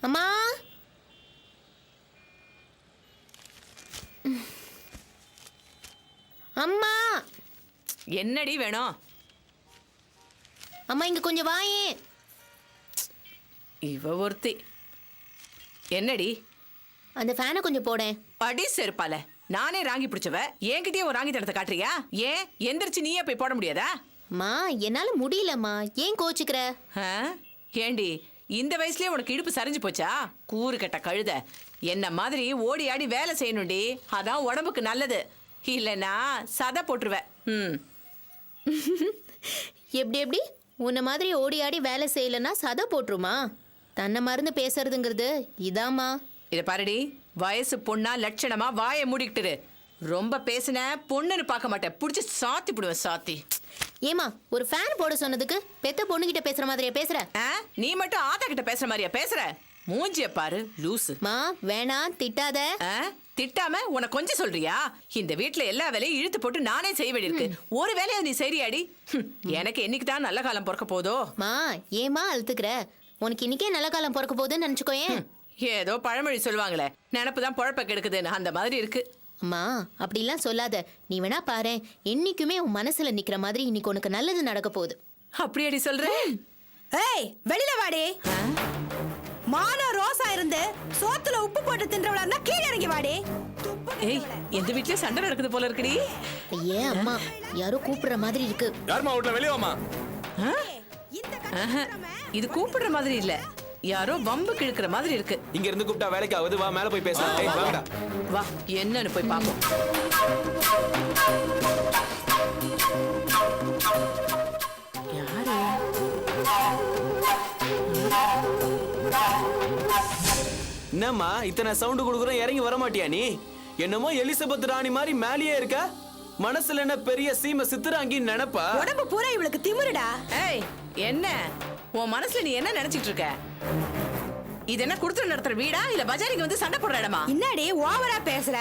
அம்மா அம்மா என்னடி வேணும்? அம்மா இங்க கொஞ்சம் வாயே. இவ ஒருத்தி. என்னடி? அந்த ஃபேனை கொஞ்சம் போடேன். அடி செருப்பால. நானே ராங்கி பிடிச்சவ, என்கிட்டயே ஒரு ராங்கி தடத்தை காட்டுறியா? ஏன் எந்திரிச்சு நீயே போய் போட முடியாதா? அம்மா என்னால முடியலம்மா, ஏன் கோச்சுக்கிற? ஏண்டி இந்த வயசுலயே உனக்கு இடுப்பு சரிஞ்சு போச்சா? கூறு கட்ட கழுத. என்ன மாதிரி ஓடி ஆடி வேலை செய்யணும்டி, அதான் உடம்புக்கு நல்லது. இல்லைன்னா சதை போட்டுருவேன். எப்படி எப்படி உன்னை மாதிரி ஓடி ஆடி வேலை செய்யலன்னா சதை போட்டுருமா? தன்னை மறந்து பேசுறதுங்கிறது இதாம்மா. இதை பாருடி, வயசு பொண்ணா லட்சணமா வாயை மூடிக்கிட்டு. ரொம்ப பேசின பொண்ணுன்னு பார்க்க மாட்டேன், புடிச்சு சாத்தி போடுவேன். சாத்தி. ஏமா ஒரு ஃபேன் போட சொன்னதுக்கு பெத்த பொண்ணுகிட்ட பேசுற மாதிரியா பேசுற? நீ மட்டும் ஆத்தா கிட்ட பேசுற மாதிரியா பேசுற? மூஞ்சிய பாரு லூசு. மா வேணாம் திட்டாத. திட்டாம உனக்கு கொஞ்சம் சொல்றியா? இந்த வீட்டுல எல்லா வேலையும் இழுத்து போட்டு நானே செய்ய வேண்டியிருக்கு. ஒரு வேலையை நீ சரியாடி? எனக்கு என்னைக்கு தான் நல்ல காலம் பிறக்க போதோ? மா ஏமா அழுத்துக்கிற? உனக்கு இன்னைக்கே நல்ல காலம் பிறக்க போகுதுன்னு நினைச்சுக்கோயேன். ஏதோ பழமொழி சொல்லுவாங்களே, நினப்பு தான் பொழப்ப கெடுக்குதுன்னு, அந்த மாதிரி இருக்கு. அம்மா அப்படிலாம் சொல்லாத. நீ வேணா பாரு, என்னைக்குமே உன் மனசுல நிக்கிற மாதிரி இன்னைக்கு உனக்கு நல்லது நடக்க போகுது. அப்படியேடி சொல்றேன். ஏய் வெளியில வாடி. மானோ ரோசா இருந்து சோத்துல உப்பு போட்டு தின்றவளா இருந்தா கீழே இறங்கி வாடி. ஏய் எந்த வீட்லயே சண்டை நடக்குது போல இருக்குடி. ஐயே அம்மா யாரோ கூப்பிடுற மாதிரி இருக்கு. யாருமா வீட்ல வெளிய வாமா. இது கூப்பிடுற மாதிரி இல்ல, யாரோ வம்பு கிழக்குற மாதிரி இருக்கு. இங்க இருந்து கூப்பிட்டா வேலைக்கு ஆகுது, வா மேல போய் பேசலாம். ஏய் வாங்கடா. வா என்னன்னு போய் பாப்போம். யாரு? என்னம்மா இத்தனை சவுண்ட் குடுக்குறோம், இறங்கி வர மாட்டியா நீ? என்னமோ எலிசபெத் ராணி மாதிரி மேலேயே இருக்க. மனசுல என்ன பெரிய சீமை சித்துறாங்கின்னு நினைப்பா? உடம்பு பூரா இவளுக்கு திமிருடா. ஏய் என்ன உன் மனசுல நீ என்ன நினைச்சிட்டு இருக்க? இது என்ன குடுத்து நடத்துற வீடா இல்ல பஜாரிக்கு வந்து சண்டை போடுற இடமா? என்னடி ஓவரா பேசுற?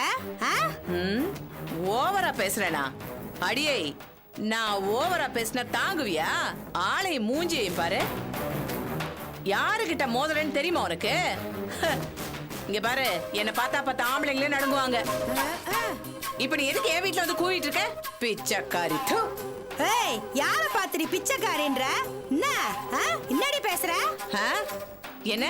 ஓவரா பேசுறேனா? அடியே நான் ஓவரா பேசினா தாங்குவியா? ஆளை மூஞ்சியையும் பாரு. யாருகிட்ட மோதலன்னு தெரியுமா உனக்கு? இங்க பாரு, என்ன பார்த்தா ஆம்பளைங்களே நடுங்குவாங்க. இப்ப நீ எதுக்கு என் வீட்டுல வந்து கூவிட்டு இருக்க? பிச்சைக்காரி. ஏய் யார பாத்துடி பிச்சைக்காரின்ற? என்ன என்னடி பேசுற? என்ன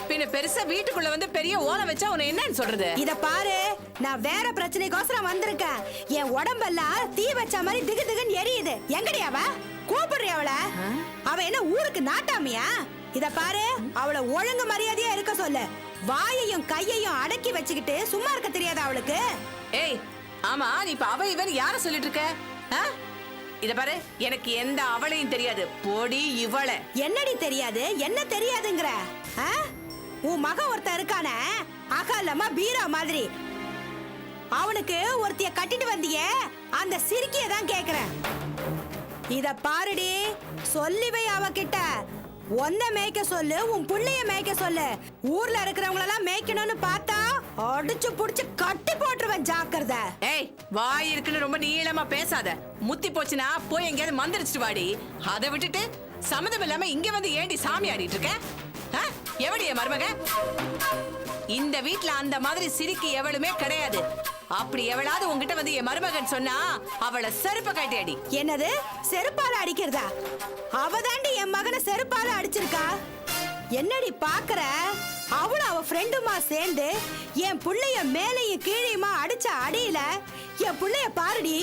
பின்ன பெருசா வீட்டுக்குள்ள வந்து பெரிய ஓலை வச்சா உன்னை என்னன்னு சொல்றது? இத பாரு, நான் வேற பிரச்சனைக்கோசரம் வந்திருக்கேன். என் உடம்பெல்லாம் தீ வச்ச மாதிரி திகு திகுன்னு எரியுது. எங்கடி அவ? கூப்பிடுறிய அவள? அவ என்ன ஊருக்கு நாட்டாமியா? இத பாரு, அவளை ஒழுங்கு மரியாதையா இருக்க சொல்லு. வாயையும் கையையும் அடக்கி வச்சுக்கிட்டு சும்மா இருக்க தெரியாதா அவளுக்கு? ஏய் ஆமா, நீ இப்ப அவ இவன் யார சொல்லிட்டு இருக்க? இத பாரு, எனக்கு எந்த அவளையும் தெரியாது. போடி இவள. என்னடி தெரியாது? என்ன தெரியாதுங்கற? உன் மகன் ஒருத்தன் இருக்கானே, அகலமா பீரா மாதிரி. அவனுக்கு ஒருத்திய கட்டிட்டு வந்தியே, அந்த சிரிக்கிய தான் கேக்குறேன். இத பாருடி, சொல்லிவை அவகிட்ட. ஒன்ன மேய்க்க சொல்லு, உன் புள்ளைய மேய்க்க சொல்லு. ஊர்ல இருக்கிறவங்களெல்லாம் மேய்க்கணும்னு பார்த்தா அடிச்சு புடிச்சு கட்டி போட்டுருவேன், ஜாக்கிரதை. ஏய் வாய் இருக்குன்னு ரொம்ப நீளமா பேசாத. முத்தி போச்சுனா போய் எங்கேயாவது மந்திரிச்சிட்டு வாடி. அதை விட்டுட்டு சம்மதம் இல்லாம இங்க வந்து ஏண்டி சாமி ஆடிட்டு இருக்க? எவடிய மருமக? இந்த வீட்டுல அந்த மாதிரி சிரிக்கு எவளுமே கிடையாது. அப்படி எவளாவது உங்ககிட்ட வந்து என் மருமகன் சொன்னா அவளை செருப்ப கட்டி அடி. என்னது செருப்பால அடிக்கிறதா? அவதாண்டி என் மகனை செருப்பால அடிச்சிருக்கா. என்னடி பாக்குற? அவளும் அவ ஃப்ரெண்டுமா சேர்ந்து என் புள்ளைய மேலையும் கீழையுமா அடிச்ச அடியில என் புள்ளைய பாருடி,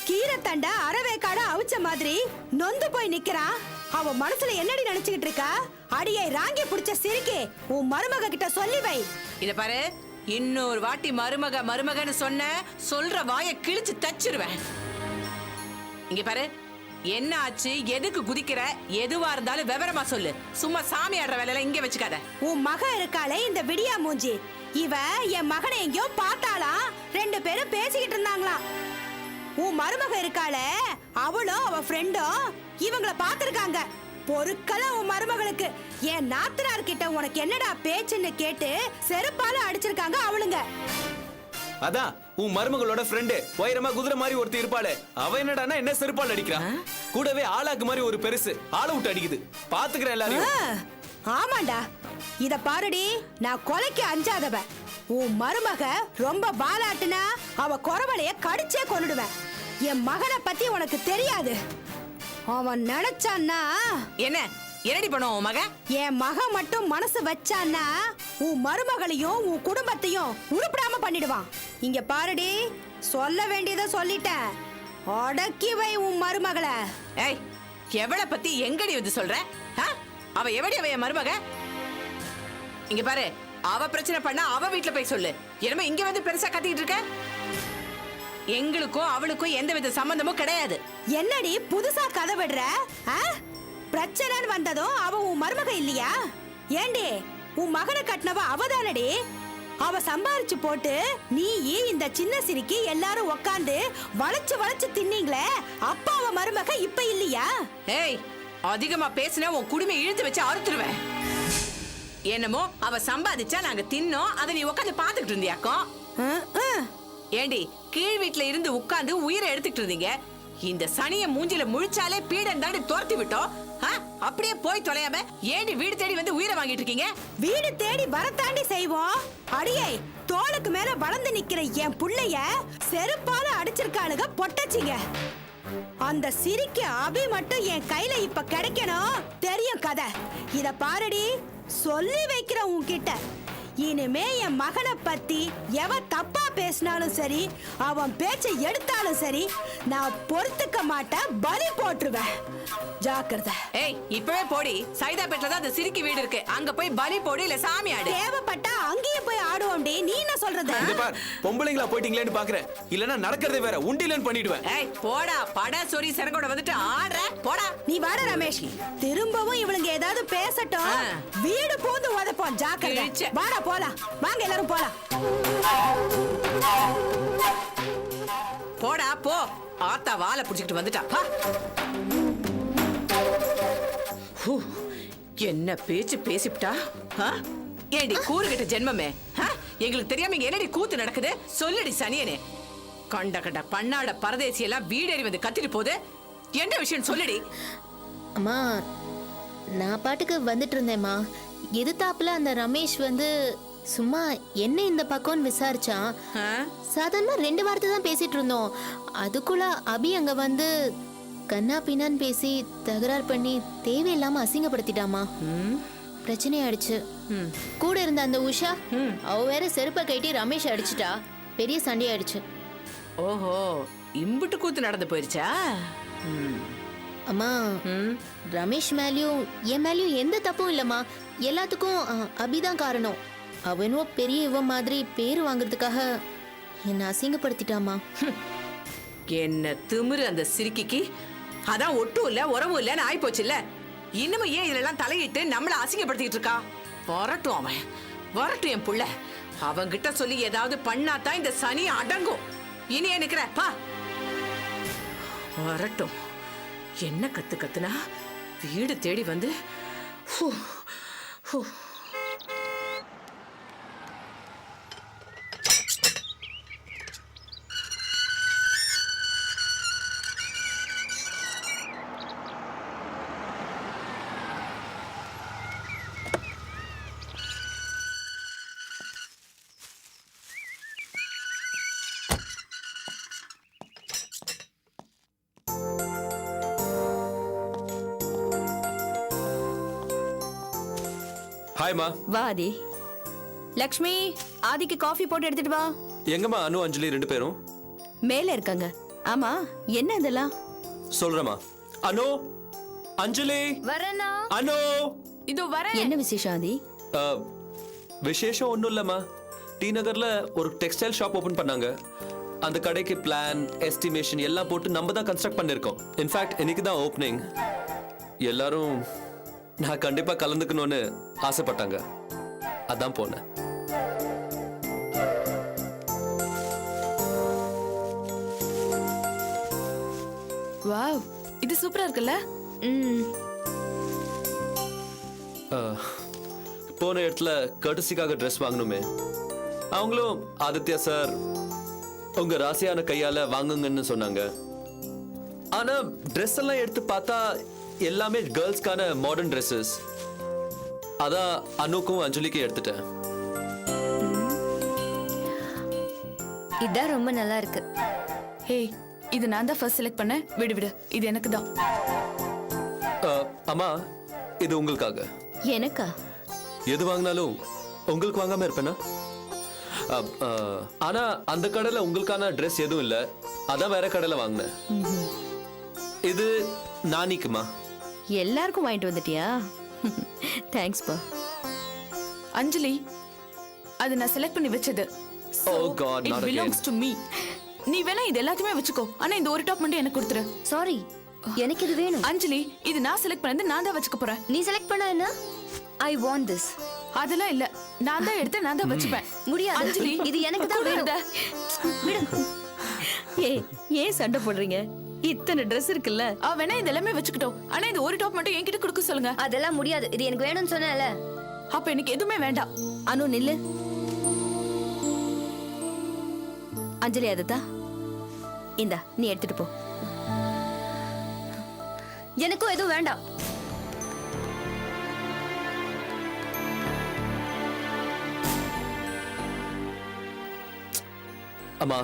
கீரை தண்ட அறவேக்காட அவிச்ச மாதிரி நொந்து போய் நிக்கிறான். அவ மனசுல என்னடி நினைச்சுக்கிட்டு இருக்கா? அடியை ராங்கி புடிச்ச சிரிக்கே, உன் மருமக கிட்ட சொல்லி வை. இத பாரு, இன்னொரு வாட்டி மருமகன்னு சொன்ன சொல்ற வாயை கிழிச்சு தச்சிருவேன். இங்க பாரு, என்ன ஆச்சு, எதுக்கு குதிக்கிற? எதுவா இருந்தாலும் விவரமா சொல்லு. சும்மா சாமி ஆடுற வேலையில இங்க வச்சுக்காத. உன் மக இருக்காளே இந்த விடியா மூஞ்சி, இவ என் மகனை எங்கேயோ பார்த்தாலாம். ரெண்டு பேரும் பேசிக்கிட்டு இருந்தாங்களாம். உன் மருமக இருக்காளே, அவளும் அவ ஃப்ரெண்டும் இவங்கள பாத்துருக்காங்க. பொறுக்கல உன் மருமகளுக்கு. என் நாத்தனார் கிட்ட உனக்கு என்னடா பேச்சுன்னு கேட்டு செருப்பால அடிச்சிருக்காங்க அவளுங்க. அதான் உன் மருமகளோட ஃப்ரெண்டு உயரமா குதிரை மாதிரி ஒருத்தி இருப்பாளே, அவ என்னடானா என்ன செருப்பால் அடிக்கிறான். கூடவே ஆளாக்கு மாதிரி ஒரு பெருசு ஆளை விட்டு அடிக்குது. பாத்துக்கிறேன் எல்லாரையும். ஆமாண்டா, இத பாருடி, நான் கொலைக்கு அஞ்சாதவ. உன் மருமக ரொம்ப பாலாட்டுனா அவ குறவளைய கடிச்சே கொன்னுடுவேன். என் மகனை பத்தி உனக்கு தெரியாது. அவன் நினைச்சான்னா என்ன என்னடி பண்ணுவோம் உன் மகன்? என் மகன் மட்டும் மனசு வச்சான்னா உன் மருமகளையும் உன் குடும்பத்தையும் உருப்படாம பண்ணிடுவான். இங்க பாருடி, சொல்ல வேண்டியதை சொல்லிட்டேன். அடக்கி வை உன் மருமகளை. ஏய், எவளை பத்தி எங்கடி வந்து சொல்ற? அவ எவடி அவ என் மருமக? இங்க பாரு, அவ பிரச்சனை பண்ணா அவ வீட்டுல போய் சொல்லு. என்னமோ இங்க வந்து பெருசா கத்திட்டு இருக்க. எங்களுக்கும் அவளுக்கும் எந்த வித சம்பந்தமும் கிடையாது. என்னடி புதுசா கதை விடுற? பிரச்சனைன்னு வந்ததும் அவ உன் மருமக இல்லையா? ஏண்டி, உன் மகனை கட்டினவ அவதானடி. அவ சம்பாரிச்சு போட்டு நீ இந்த சின்ன சிரிக்கி எல்லாரும் உக்காந்து வளைச்சு வளைச்சு தின்னீங்களே, அப்பா அவ மருமக இப்ப இல்லையா? ஏய், அதிகமா பேசின உன் குடுமையை இழுத்து வச்சு அறுத்துருவேன். என்னமோ அவ சம்பாதிச்சா நாங்க தின்னோம், அதை நீ உட்காந்து பாத்துக்கிட்டு இருந்தியாக்கும். ஏண்டி, கீழ் வீட்டுல இருந்து உட்கார்ந்து உயிரை எடுத்துக்கிட்டு இருந்தீங்க. இந்த சனிய மூஞ்சில முழிச்சாலே பீடன் தாண்டி துரத்தி விட்டோம். அப்படியே போய் தொலையாம ஏண்டி வீடு தேடி வந்து உயிரை வாங்கிட்டு இருக்கீங்க? வீடு தேடி வரத்தாண்டி செய்வோம். அடியே, தோளுக்கு மேல வளர்ந்து நிக்கிற என் புள்ளைய செருப்பால அடிச்சிருக்காளுங்க பொட்டச்சிங்க. அந்த சிரிக்க அபி மட்டும் என் கையில இப்ப கிடைக்கணும். தெரியும் கதை. இத பாருடி, சொல்லி வைக்கிற உன்கிட்ட. இனிமே என் மகனை பத்தி எவ தப்பா பேசினாலும் சரி, அவன் பேச்சை எடுத்தாலும் சரி, நான் பொறுத்துக்க மாட்டேன், பலி போட்டுருவேன். ஜாக்கிரதை. ஏய், இப்பவே போடி. சைதாப்பேட்ல தான் அந்த சிரிக்கி வீடு இருக்கு, அங்க போய் பலி போடு, இல்ல சாமி ஆடு. தேவைப்பட்டா அங்கேயும் போய் ஆடுவோம்டி. நீ என்ன சொல்றது? இந்த பார், பொம்பளைங்களா போயிட்டீங்களேன்னு பாக்குறேன். இல்லனா நடக்கிறதே வேற, உண்டிலன்னு பண்ணிடுவேன். ஏய், போடா. பட சொரி சரங்கோட வந்துட்டு ஆடுற, போடா. நீ வாட ரமேஷ். திரும்பவும் இவளுங்க ஏதாவது பேசட்டும், வீடு பூந்து உதப்போம். ஜாக்கிரதை. வாடா போலாம். வாங்க எல்லாரும் போலாம். போடா போ. ஆத்தா வாலை புடிச்சிட்டு வந்துட்டா. என்ன பேச்சு பேசிவிட்டா? ஏடி கூறுகிட்ட ஜென்மமே, எங்களுக்கு தெரியாம இங்க என்னடி கூத்து நடக்குது? சொல்லடி சனியனே. கண்ட கண்ட பண்ணாட பரதேசி எல்லாம் வீடேறி வந்து கத்திட்டு போகுது. என்ன விஷயம் சொல்லடி. அம்மா, நான் பாட்டுக்கு வந்துட்டு இருந்தேம்மா. எதிர்த்தாப்புல அந்த ரமேஷ் வந்து சும்மா என்ன இந்த பக்கம்னு விசாரிச்சான். சாதாரணமா 2 வார்த்தை தான் பேசிட்டு இருந்தோம். அதுக்குள்ள அபி அங்க வந்து கண்ணா பின்னான்னு பேசி தகராறு பண்ணி தேவையில்லாம அசிங்கப்படுத்திட்டாமா. பிரச்சனை ஆயிடுச்சு. கூட இருந்த அந்த உஷா, அவ வேற செருப்பை கட்டி ரமேஷ் அடிச்சுட்டா. பெரிய சண்டை ஆயிடுச்சு. ஓஹோ, இம்புட்டு கூத்து நடந்து போயிருச்சா? அம்மா, ரமேஷ் மேலயும் என் மேலயும் எந்த தப்பும் இல்லம்மா. எல்லாத்துக்கும் அபிதான் காரணம். அவனும் பெரிய இவ மாதிரி பேரு வாங்குறதுக்காக என்ன அசிங்கப்படுத்திட்டாமா. என்ன திமிரு அந்த சிரிக்கிக்கு. அதான் ஒட்டும் இல்ல உறவும் இல்லன்னு ஆயி போச்சு இல்ல. இன்னமும் ஏன் இதெல்லாம் தலையிட்டு நம்மள அசிங்கப்படுத்திட்டு இருக்கா? வரட்டும் அவன், வரட்டும் என் புள்ள. அவங்கிட்ட சொல்லி ஏதாவது பண்ணாதான் இந்த சனி அடங்கும். இனி நிக்கிற பா, வரட்டும். என்ன கத்துனா வீடு தேடி வந்து ஹாய்மா. வா ஆதி. லக்ஷ்மி, ஆதிக்கு காஃபி போட்டு எடுத்துட்டு வா. எங்கம்மா அனு அஞ்சலி 2 பேரும்? மேல இருக்காங்க. ஆமா, என்ன இதெல்லாம்? சொல்றேமா. அனு, அஞ்சலி. வரேனா? அனு, இதோ வரேன். என்ன விசேஷம் ஆதி? விசேஷம் ஒன்றும் இல்லைம்மா. டி நகர்ல ஒரு டெக்ஸ்டைல் ஷாப் ஓபன் பண்ணாங்க. அந்த கடைக்கு பிளான், எஸ்டிமேஷன் எல்லாம் போட்டு நம்ம தான் கன்ஸ்ட்ரக்ட் பண்ணிருக்கோம். இன்ஃபேக்ட் இன்னைக்கு தான் ஓப்பனிங். எல்லாரும் நான் கண்டிப்பா கலந்துக்கணும்னு ஆசைப்பட்டாங்க. அதான் போனேன். வாவ், இது சூப்பரா இருக்குல்ல? போன இடத்துல கர்டசிக்காக ட்ரெஸ் வாங்கணுமே. அவங்களும் ஆதித்யா சார் உங்க ராசியான கையால வாங்குங்கன்னு சொன்னாங்க. ஆனா ட்ரெஸ் எல்லாம் எடுத்து பார்த்தா எல்லாமே கேர்ள்ஸ்க்கான மாடர்ன் ட்ரெஸ்ஸஸ். அதான் அனுக்கும் அஞ்சலிக்கும் எடுத்துட்டேன். இதான் ரொம்ப நல்லா இருக்கு. ஹே, இது நான் தான் ஃபர்ஸ்ட் செலக்ட் பண்ணேன். விடு விடு, இது எனக்கு தான். அம்மா, இது உங்களுக்காக. எனக்கா? எது வாங்கினாலும் உங்களுக்கு வாங்காம இருப்பேனா? ஆனா அந்த கடையில உங்களுக்கான ட்ரெஸ் எதுவும் இல்ல, அதான் வேற கடையில வாங்கினேன். இது நானிக்குமா. எல்லாருக்கும் வாங்கிட்டு வந்துட்டியா? தேங்க்ஸ்ப்பா. அஞ்சலி, அது நான் செலக்ட் பண்ணி வச்சது. Oh God, It not again. belongs to me. நீ வேணா இது எல்லாத்தையுமே வச்சுக்கோ, ஆனா இந்த ஒரு டாப் மட்டும் எனக்கு கொடுத்துரு. சாரி, எனக்கு இது வேணும். அஞ்சலி, இது நான் செலக்ட் பண்ணது, நான் தான் வச்சுக்க போறேன். நீ செலக்ட் பண்ண என்ன? I want this. அதெல்லாம் இல்ல, நான் தான் எடுத்து நான் தான் வச்சுப்பேன். முடியாது அஞ்சலி, இது எனக்கு தான் வேணும். ஏய், ஏன் சண்டை போடுறீங்க? இத்தனை ட்ரெஸ் இருக்குல்ல. வேணா இது எல்லாமே வச்சுக்கிட்டோம், ஆனா இந்த ஒரு டாப் மட்டும் என்கிட்ட கொடுக்க சொல்லுங்க. அதெல்லாம் முடியாது, இது எனக்கு வேணும்னு சொன்னேன்ல. அப்ப எனக்கு எதுவுமே வேண்டாம். அனு நில்லு. அஞ்சலி, அதுதா இந்தா, நீ எடுத்துட்டு போ. எனக்கும் எதுவும் வேண்டாம். அம்மா,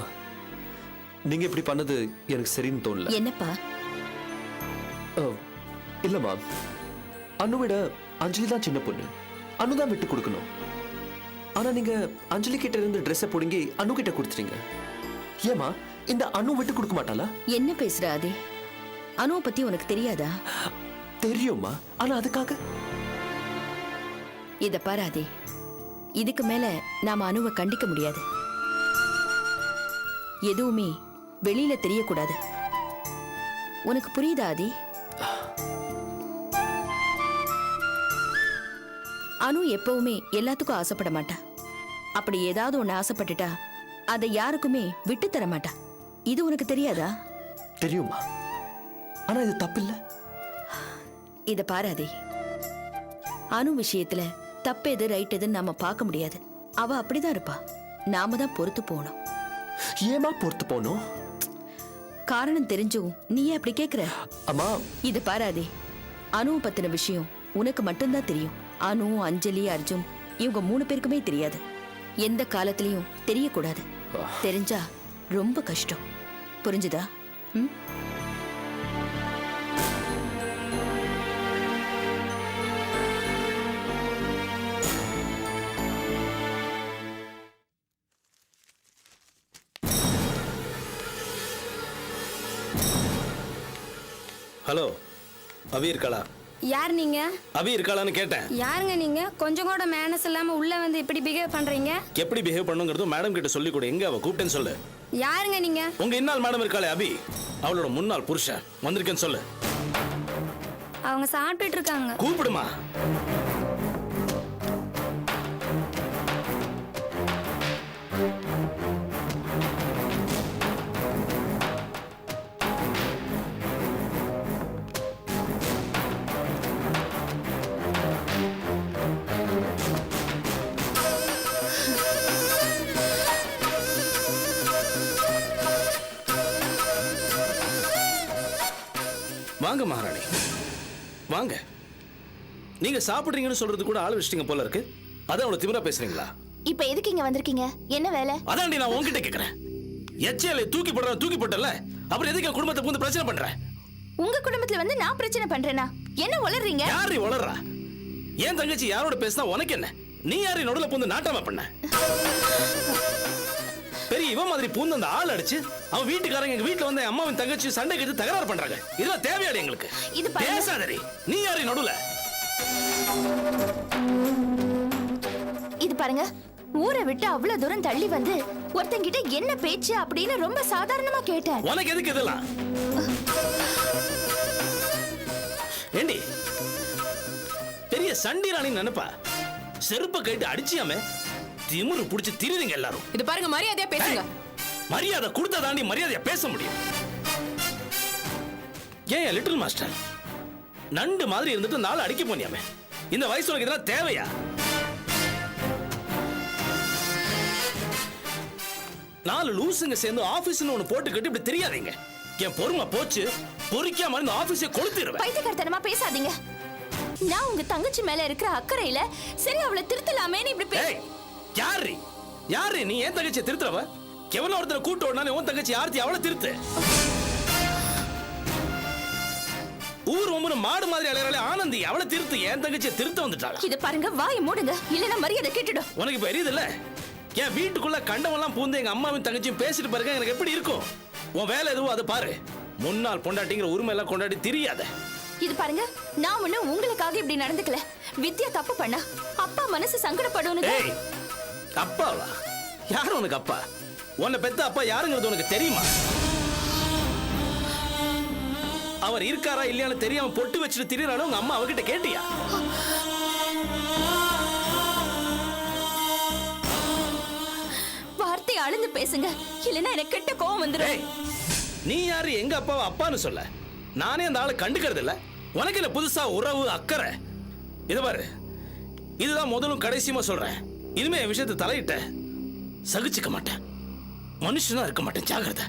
நீங்க இப்படி பண்ணது எனக்கு சரின்னு தோணல. என்னப்பா? இல்லம்மா, அனுவிட அஞ்சலி தான் சின்ன பொண்ணு, அனு தான் விட்டு கொடுக்கணும். ஆனா நீங்க அஞ்சலி கிட்ட இருந்து ட்ரெஸ்ஸை புடுங்கி அனு கிட்ட கொடுத்துட்டீங்க. ஏமா, இந்த அனு விட்டு கொடுக்க மாட்டாளா? என்ன பேசுற ஆதி? அனுவை பத்தி உனக்கு தெரியாதா? தெரியுமா, ஆனா அதுக்காக இத பாரு ஆதி, இதுக்கு மேல நாம அனுவை கண்டிக்க முடியாது. எதுவுமே வெளியில தெரியக்கூடாது. உனக்கு புரியுதா ஆதி? அனு எப்பவுமே எல்லாத்துக்கும் ஆசைப்பட மாட்டா. அப்படி ஏதாவது ஒண்ணு ஆசைப்பட்டுட்டா அதை யாருக்குமே விட்டு தர மாட்டா. இது உனக்கு தெரியாதா? தெரியுமா, ஆனா இது தப்பில்ல. இத பாராதே, அனு விஷயத்துல தப்பு எது ரைட் எதுன்னு நாம பார்க்க முடியாது. அவ அப்படிதான் இருப்பா. நாம தான் பொறுத்து போகணும். ஏமா பொறுத்து போனோம்? காரணம் தெரிஞ்சும் நீ ஏன் அப்படி கேக்குற? அம்மா, இத பாராதே, அனுவை பத்தின விஷயம் உனக்கு மட்டும்தான் தெரியும். அனு, அஞ்சலி, அர்ஜுன் இவங்க 3 பேருக்குமே தெரியாது. எந்த காலத்திலயும் தெரியக்கூடாது. தெரிஞ்சா ரொம்ப கஷ்டம். புரிஞ்சுதா? ம்? ஹலோ, அபி இருக்காளா? யார் நீங்க? அபி இருக்காளான்னு கேட்டேன். யாருங்க நீங்க? கொஞ்சம் கூட மேனஸ் இல்லாம உள்ள வந்து இப்படி பிஹேவ் பண்றீங்க? எப்படி பிஹேவ் பண்ணுங்கிறது மேடம் கிட்ட சொல்லி கொடு. எங்க அவ கூப்பிட்டேன்னு சொல்லு. யாருங்க நீங்க? உங்க இன்னால் மேடம் இருக்காளே அபி, அவளோட முன்னாள் புருஷன் வந்திருக்கேன்னு சொல்லு. அவங்க சாப்பிட்டுட்டு இருக்காங்க. கூப்பிடுமா. வாங்க மகாராணி, வாங்க. நீங்க சாப்பிடுறீங்கன்னு சொல்றது கூட ஆள் வச்சிட்டீங்க போல இருக்கு. அதான் அவ்வளவு திமிரா பேசுறீங்களா? இப்ப எதுக்கு இங்க வந்திருக்கீங்க? என்ன வேலை? அதான்டி நான் உன்கிட்ட கேக்குறேன். எச்சேலை தூக்கி போட்டல, அப்புறம் எதுக்கு என் குடும்பத்தை பூந்து பிரச்சனை பண்ற? உங்க குடும்பத்துல வந்து நான் பிரச்சனை பண்றேனா? என்ன உளறீங்க? யாரு உளறா? ஏன் தங்கச்சி யாரோட பேசினா உனக்கு என்ன? நீ யாரு நடுவுல பூந்து நாட்டாம பண்ண? பெரிய இவன் மாதிரி பூந்து அந்த ஆள் அடிச்சு அவன் வீட்டுக்காரங்க எங்க வீட்டுல வந்து அம்மாவின் தங்கச்சி சண்டை கெடுத்து தகராறு பண்றாங்க. இதெல்லாம் தேவையாடி எங்களுக்கு? இது பேசாதடி. நீ யாரு நடுவுல? இது பாருங்க, ஊரை விட்டு அவ்வளவு தூரம் தள்ளி வந்து ஒருத்தங்கிட்ட என்ன பேச்சு அப்படின்னு ரொம்ப சாதாரணமா கேட்டேன். உனக்கு எதுக்கு இதெல்லாம்? ஏண்டி பெரிய சண்டி ராணி நினைப்பா? செருப்ப கைட்டு அடிச்சியாமே திமுரு புடிச்சு திரிவீங்க எல்லாரும். இது பாருங்க, மரியாதையா பேசுங்க. மரியாதை கொடுத்தா தாண்டி மரியாதையா பேச முடியும். ஏன் லிட்டில் மாஸ்டர் நண்டு மாதிரி இருந்துட்டு 4 அடிக்க போனியாமே? இந்த வயசு உனக்கு இதெல்லாம் தேவையா? 4 லூசுங்க சேர்ந்து ஆபீஸ்னு ஒண்ணு போட்டு கட்டி இப்படி தெரியாதீங்க. என் பொறுமை போச்சு. பொறிக்காம இந்த ஆபீஸை கொளுத்திடுவேன். பைத்தியக்காரத்தனமா பேசாதீங்க. நான் உங்க உங்க தங்கச்சி மேல இருக்கிற அக்கறையில சரி அவளை திருத்தலாமேன்னு இப்படி ஏய் யாரு யாரு நீ ஏன் தங்கச்சியை திருத்துறவ? எவனோ ஒருத்தரை கூட்டு ஓடனாலே உன் தங்கச்சி ஆர்த்தி அவளை திருத்து. ஊர் ஒவ்வொரு மாடு மாதிரி அலையறாளே ஆனந்தி அவளை திருத்து. என் தங்கச்சியை திருத்த வந்துட்டாளா? இத பாருங்க, வாயை மூடுங்க, இல்லைன்னா மரியாதை கேட்டுடும். உனக்கு இப்ப எரியுதுல்ல? என் வீட்டுக்குள்ள கண்டவெல்லாம் பூந்து எங்க அம்மாவும் தங்கச்சியும் பேசிட்டு பாருங்க, எனக்கு எப்படி இருக்கும்? உன் வேலை எதுவும் அதை பாரு. முன்னாள் பொண்டாட்டிங்கிற உரிமை எல்லாம் கொண்டாடி தெரியாத. இது பாருங்க, நான் ஒண்ணு உங்களுக்காக இப்படி நடந்துக்கல. வித்யா தப்பு பண்ணா அப்பா மனசு சங்கடப்படும். ஏய் அப்பாவா? யார் உனக்கு அப்பா? உன்னை பெத்த அப்பா யாருங்கிறது உனக்கு தெரியுமா? அவர் இருக்காரா இல்லையான்னு தெரியாம பொட்டு வச்சுட்டு திரியறானு உங்க அம்மா அவகிட்ட கேட்டியா? வார்த்தை அளந்து பேசுங்க, இல்லைன்னா எனக்கு கெட்ட கோவம் வந்துடும். நீ யாரு எங்க அப்பாவை அப்பான்னு சொல்ல? நானே அந்த ஆளை கண்டுக்கிறது இல்ல. உனக்கு என்ன புதுசா உறவு அக்கறை? இது பாரு, இதுதான் முதலும் கடைசியுமா சொல்றேன். இனிமே என் விஷயத்தை தலையிட்ட சகிச்சுக்க மாட்டேன். மனுஷனா இருக்க மாட்டேன். ஜாகிரதை.